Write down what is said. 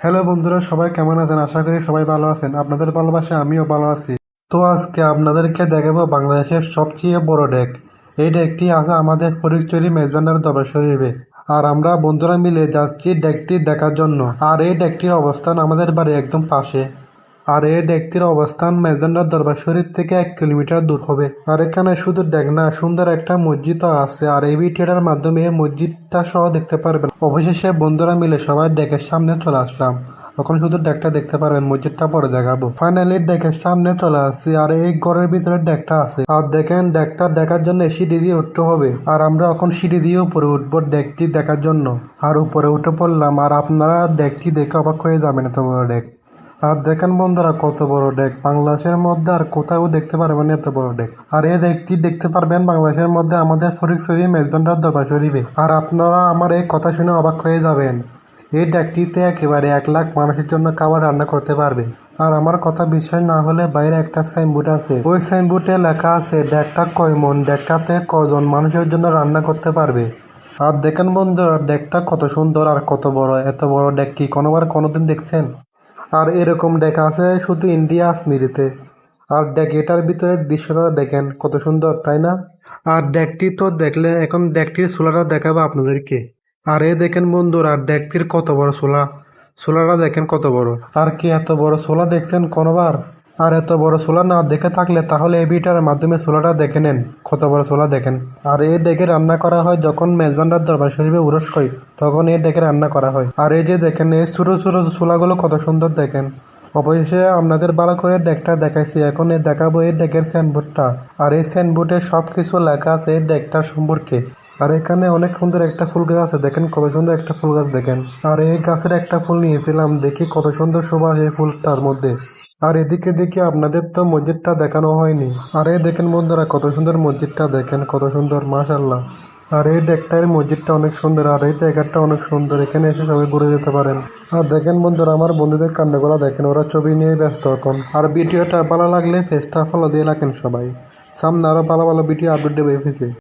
Hello বন্ধুরা, সবাই কেমন আছেন? আশা করি সবাই ভালো আছেন। আপনাদের ভালোবাসায় আমিও ভালো আছি। তো আজকে আপনাদেরকে দেখাবো বাংলাদেশের সবচেয়ে বড় ডেক। এই ডেকটি আছে আমাদের ফটিকছড়ি মেজবান্ডার দরবার শরীফে। আর আমরা বন্ধুরা মিলে যাচ্ছি ডেকটি দেখার জন্য। আর এই ডেকটির অবস্থান আমাদের বাড়ির একদম পাশে। আর এই ডেকটির অবস্থান মেজবান্ডার দরবার শরীফ থেকে 1 কিলোমিটার দূর হবে। আর এখানে শুধু ডেক না, সুন্দর একটা মসজিদও আছে। আর এই ভিডিওটার মাধ্যমে এই মসজিদটা সহ দেখতে পারবেন। অবশেষে বন্ধুরা মিলে সবাই ডেকের সামনে চলে আসলাম। এখন শুধু ডেকটা দেখতে পারবেন, মসজিদটা পরে দেখাবো। ফাইনালি ডেকের সামনে চলে আসছি। আর এই ঘরের ভিতরে ডেকটা আছে। আর দেখেন, ডেকটা দেখার জন্য সিঁড়ি দিয়ে উঠতে হবে। আর আমরা এখন সিঁড়ি দিয়ে উপরে উঠবো ডেকটি দেখার জন্য। আর উপরে উঠে পড়লাম। আর আপনারা ডেকটি দেখে অবাক হয়ে যাবেন, এত বড় ডেক। আর দেখেন বন্ধুরা, কত বড় ডেক। বাংলাদেশের মধ্যে আর কোথাও দেখতে পারবেন এত বড় ডেক। আর এই ডেকটি দেখতে পারবেন বাংলাদেশের মধ্যে আমাদের ফটিকছড়ি মেজবান্ডার দরবার শরীফে। আর আপনারা আমার এই কথা শুনে অবাক হয়ে যাবেন। এই ডেকটিতে একেবারে 1 লাখ মানুষের জন্য খাবার রান্না করতে পারবে। আর আমার কথা বিশ্বাস না হলে বাইরে একটা সাইনবোর্ড আছে, ওই সাইনবোর্ডে লেখা আছে ডেকটা কয় মন, ডেকটাতে কজন মানুষের জন্য রান্না করতে পারবে। আর দেখেন বন্ধুরা, ডেকটা কত সুন্দর আর কত বড়। এত বড় ডেক কি কোনোদিন দেখছেন? আর এরকম ডেক আছে শুধু ইন্ডিয়া আজমিরিতে। আর ডেক এটার ভিতরের দৃশ্যটা দেখেন কত সুন্দর, তাই না? আর ডেকটি তো দেখলে, এখন ডেকটির চুলাটা দেখাবো আপনাদেরকে। আর এ দেখেন বন্ধুরা, ডেকটির কত বড় চুলা। চুলাটা দেখেন কত বড়। আর কি এত বড় চুলা দেখছেন কোনোবার? আর এত বড় চুলা না দেখে থাকলে তাহলে এই ভিডিওর মাধ্যমে চুলাটা দেখে নেন, কত বড় চুলা দেখেন। আর এই ডেকে রান্না করা হয় যখন মেজবান্ডার দরবার শরীফে উরস হয়, তখন এই ডেকে রান্না করা হয়। আর এই যে দেখেন, এই ছোট ছোট চুলাগুলো কত সুন্দর দেখেন। অবশেষে আপনাদের ভালো করে ডেকটা দেখাইছি। এখন দেখাবো এই ডেকের সাইনবোর্ডটা। আর এই সাইনবোর্ডে সবকিছু লেখা আছে এই ডেকটার সম্পর্কে। আর এখানে অনেক সুন্দর একটা ফুল গাছ আছে, দেখেন কত সুন্দর একটা ফুল গাছ দেখেন। আর এই গাছের একটা ফুল নিয়েছিলাম, দেখি কত সুন্দর সুবাস এই ফুলটার মধ্যে। আর এদিকে দেখি আপনাদের তো মসজিদটা দেখানো হয়নি। আর এই দেখেন বন্ধুরা, কত সুন্দর মসজিদটা দেখেন, কত সুন্দর, মাশাআল্লাহ। আর এই ডেকটার মসজিদটা অনেক সুন্দর। আর এই জায়গাটা অনেক সুন্দর, এখানে এসে সবাই ঘুরে যেতে পারেন। আর দেখেন বন্ধুরা, আমার বন্ধুদের কান্ডগুলো দেখেন, ওরা ছবি নিয়ে ব্যস্ত এখন। আর ভিডিওটা ভালো লাগলে পেজটা ফলো দিয়ে রাখেন সবাই। সামনে আরো ভালো ভালো ভিডিও আপডেট দেবে।